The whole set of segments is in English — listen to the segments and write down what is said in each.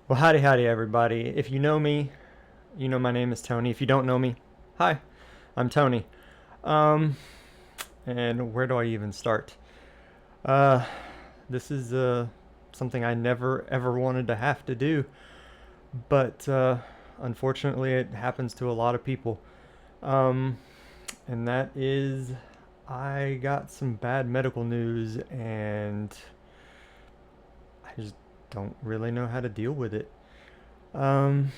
Well, howdy, howdy, everybody. If you know me, you know my name is Tony. If you don't know me, hi, I'm Tony. Um, and where do I even start? Uh, this is something I never ever wanted to have to do, but unfortunately, it happens to a lot of people. Um, and that is, I got some bad medical news, and I just don't really know how to deal with it. Um,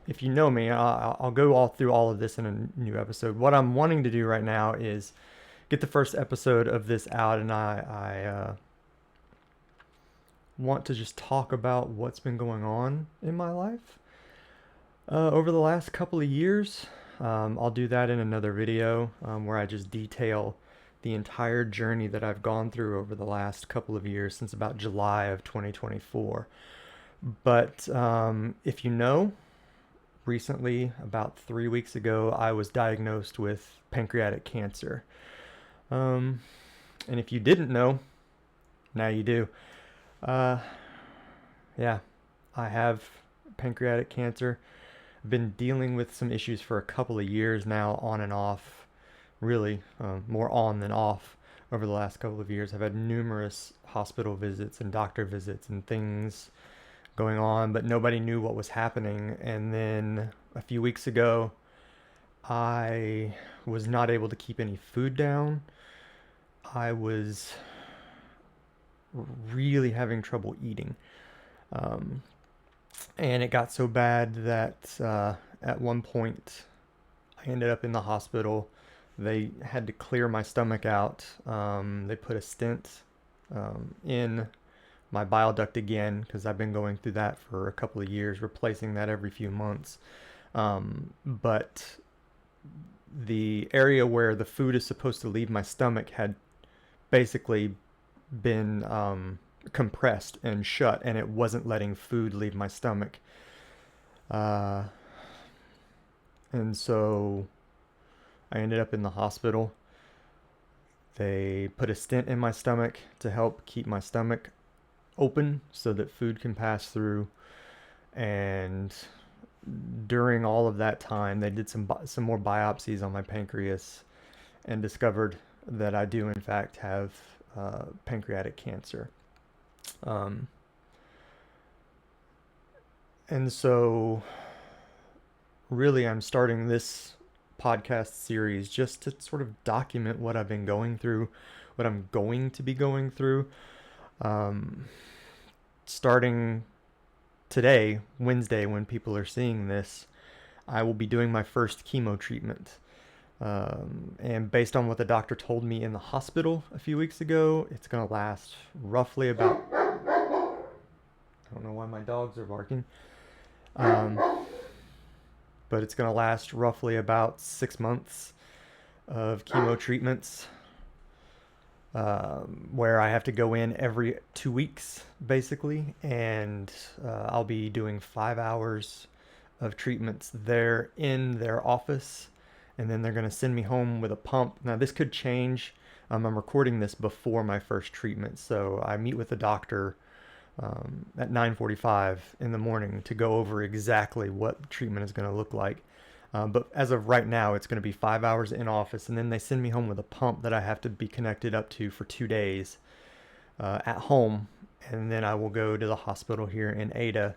if you know me, I'll go all through all of this in a new episode. What I'm wanting to do right now is get the first episode of this out, and I want to just talk about what's been going on in my life over the last couple of years. I'll do that in another video where I just detail the entire journey that I've gone through over the last couple of years since about July of 2024. But if you know, recently, about 3 weeks ago, I was diagnosed with pancreatic cancer. Um, and if you didn't know, now you do. Uh, yeah, I have pancreatic cancer. I've been dealing with some issues for a couple of years now, on and off, really, more on than off over the last couple of years. I've had numerous hospital visits and doctor visits and things going on, but nobody knew what was happening. And then a few weeks ago, I was not able to keep any food down. I was really having trouble eating. Um, and it got so bad that at one point I ended up in the hospital. They had to clear my stomach out. They put a stent in my bile duct again because I've been going through that for a couple of years, replacing that every few months. But the area where the food is supposed to leave my stomach had basically been compressed and shut, and it wasn't letting food leave my stomach. Uh, and so I ended up in the hospital. They put a stent in my stomach to help keep my stomach open so that food can pass through. And during all of that time, they did some more biopsies on my pancreas and discovered that I do in fact have pancreatic cancer. Um, and so, really, I'm starting this podcast series just to sort of document what I've been going through, what I'm going to be going through. Um, Starting today, Wednesday, when people are seeing this, I will be doing my first chemo treatment. And based on what the doctor told me in the hospital a few weeks ago, it's going to last roughly about. I don't know why my dogs are barking. Um, but it's going to last roughly about 6 months of chemo treatments, where I have to go in every 2 weeks, basically, and I'll be doing 5 hours of treatments there in their office, and then they're going to send me home with a pump. Now, this could change. I'm recording this before my first treatment, so I meet with the doctor at 9:45 in the morning to go over exactly what treatment is going to look like. But as of right now, it's going to be 5 hours in office, and then they send me home with a pump that I have to be connected up to for 2 days at home, and then I will go to the hospital here in Ada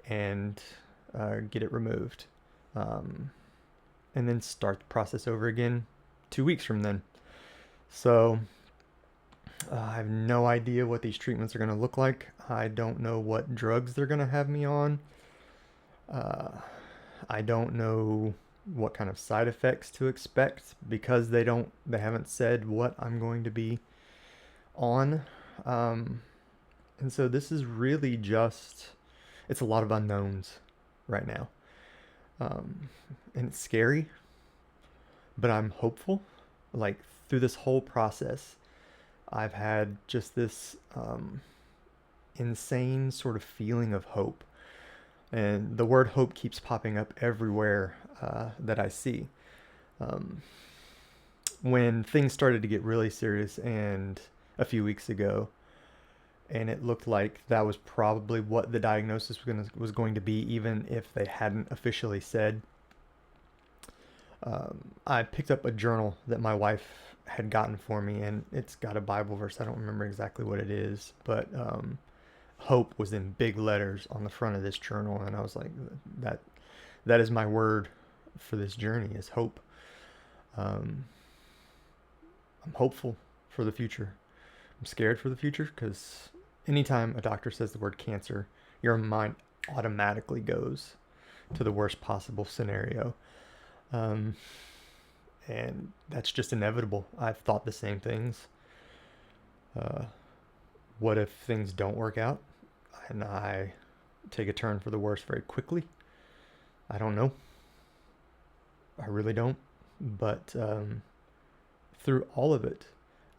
and get it removed, um, and then start the process over again 2 weeks from then. So I have no idea what these treatments are going to look like. I don't know what drugs they're going to have me on. Uh, I don't know what kind of side effects to expect because they haven't said what I'm going to be on. Um, and so this is really just it's a lot of unknowns right now. Um, and it's scary, but I'm hopeful. Like through this whole process, I've had just this insane sort of feeling of hope. And the word hope keeps popping up everywhere that I see. Um, when things started to get really serious, and a few weeks ago, and it looked like that was probably what the diagnosis was going to be, even if they hadn't officially said. I picked up a journal that my wife had gotten for me, and it's got a Bible verse. I don't remember exactly what it is, but hope was in big letters on the front of this journal, and I was like, that that is my word for this journey, is hope. Um, I'm hopeful for the future. I'm scared for the future because anytime a doctor says the word cancer, your mind automatically goes to the worst possible scenario. Um, and that's just inevitable. I've thought the same things. Uh, what if things don't work out and I take a turn for the worse very quickly? I don't know. I really don't. But through all of it,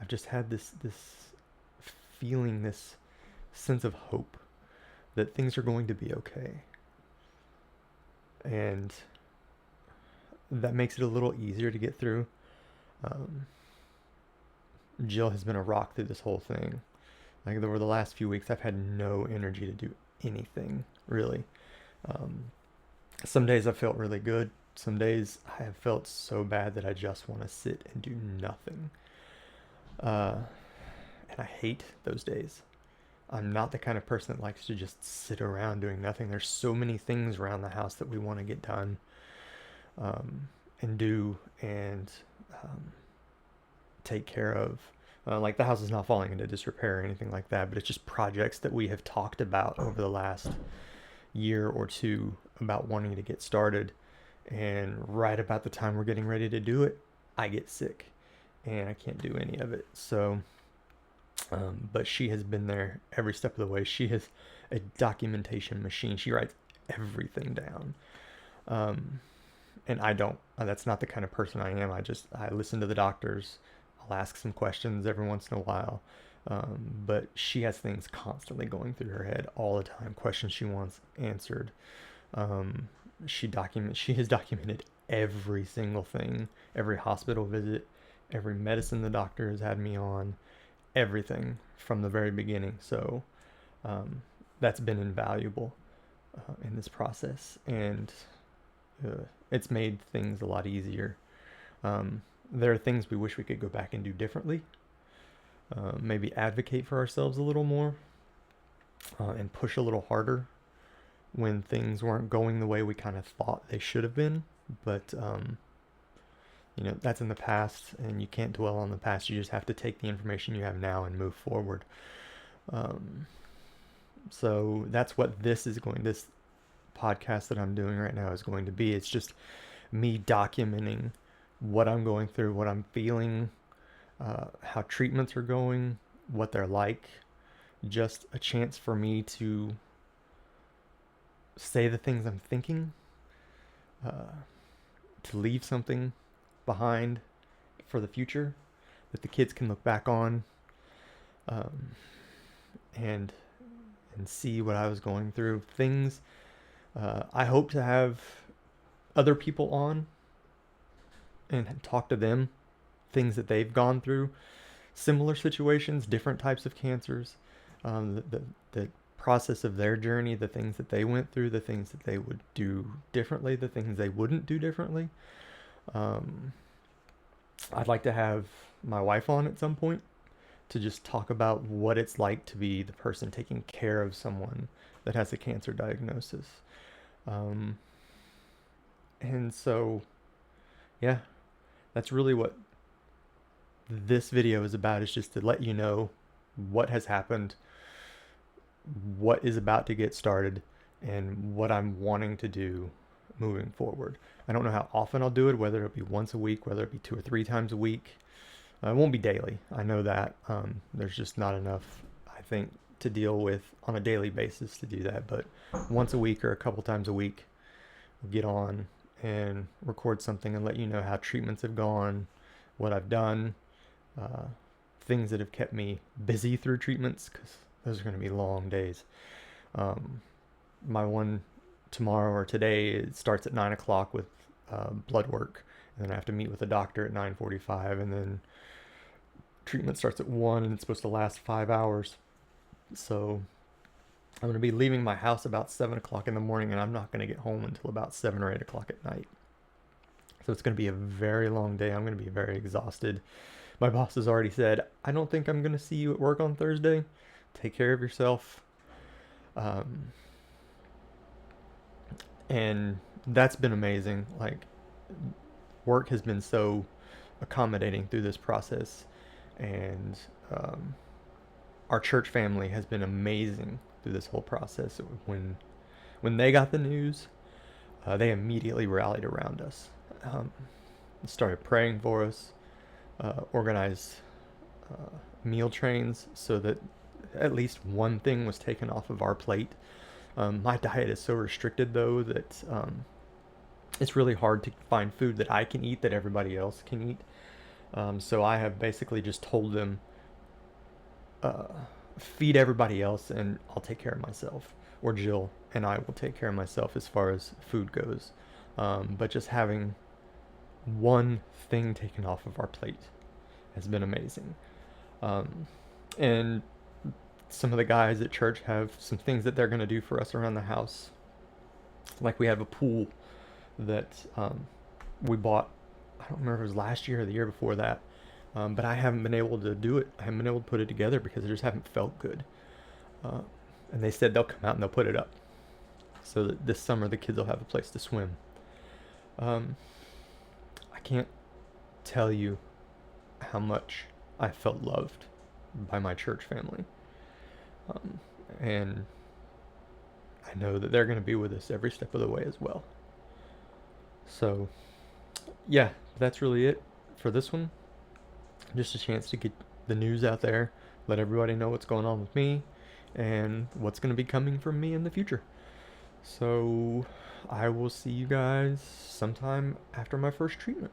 I've just had this feeling, this sense of hope that things are going to be okay. And that makes it a little easier to get through. Um, Jill has been a rock through this whole thing. Like over the last few weeks, I've had no energy to do anything really. Um, some days I felt really good. Some days I have felt so bad that I just want to sit and do nothing. Uh, and I hate those days. I'm not the kind of person that likes to just sit around doing nothing. There's so many things around the house that we want to get done, and do, and um, take care of. Like the house is not falling into disrepair or anything like that, but it's just projects that we have talked about over the last year or two about wanting to get started. And right about the time we're getting ready to do it, I get sick and I can't do any of it. So, but she has been there every step of the way. She is a documentation machine. She writes everything down. And I don't. That's not the kind of person I am. I listen to the doctors. I'll ask some questions every once in a while. But she has things constantly going through her head all the time, questions she wants answered. Um, she has documented every single thing, every hospital visit, every medicine the doctor has had me on, everything from the very beginning. So that's been invaluable in this process, and it's made things a lot easier. There are things we wish we could go back and do differently. Maybe advocate for ourselves a little more, and push a little harder when things weren't going the way we kind of thought they should have been. But that's in the past, and you can't dwell on the past. You just have to take the information you have now and move forward. So that's what this podcast that I'm doing right now is going to be. It's just me documenting what I'm going through, what I'm feeling, how treatments are going, what they're like. Just a chance for me to say the things I'm thinking, to leave something behind for the future that the kids can look back on, um, and see what I was going through. Things I hope to have other people on and talk to them, things that they've gone through, similar situations, different types of cancers, the process of their journey, the things that they went through, the things that they would do differently, the things they wouldn't do differently. I'd like to have my wife on at some point to just talk about what it's like to be the person taking care of someone that has a cancer diagnosis. And so, yeah, that's really what this video is about, is just to let you know what has happened, what is about to get started, and what I'm wanting to do moving forward. I don't know how often I'll do it, whether it'll be once a week, whether it be 2 or 3 times a week. It won't be daily. I know that. There's just not enough, I think, to deal with on a daily basis to do that. But once a week or a couple times a week, I'll get on and record something and let you know how treatments have gone, what I've done, things that have kept me busy through treatments, because those are going to be long days. My one tomorrow or today, it starts at 9 o'clock with blood work, and then I have to meet with a doctor at 9:45, and then treatment starts at 1, and it's supposed to last 5 hours. So I'm going to be leaving my house about 7 o'clock in the morning, and I'm not going to get home until about 7 or 8 o'clock at night. So it's going to be a very long day. I'm going to be very exhausted. My boss has already said, I don't think I'm going to see you at work on Thursday. Take care of yourself. Um, and that's been amazing. Like, work has been so accommodating through this process. And our church family has been amazing through this whole process. When they got the news, they immediately rallied around us, um, started praying for us, organized meal trains so that at least one thing was taken off of our plate. My diet is so restricted though that it's really hard to find food that I can eat that everybody else can eat. So I have basically just told them, uh, feed everybody else and I'll take care of myself. Or Jill and I will take care of myself as far as food goes. But just having one thing taken off of our plate has been amazing. Um, and some of the guys at church have some things that they're going to do for us around the house. Like we have a pool that we bought, I don't remember if it was last year or the year before that. But I haven't been able to do it. I haven't been able to put it together because I just haven't felt good. Uh, and they said they'll come out and they'll put it up so that this summer the kids will have a place to swim. Um, I can't tell you how much I felt loved by my church family. Um, and I know that they're going to be with us every step of the way as well. So, yeah, that's really it for this one. Just a chance to get the news out there, let everybody know what's going on with me and what's going to be coming from me in the future. So, I will see you guys sometime after my first treatment.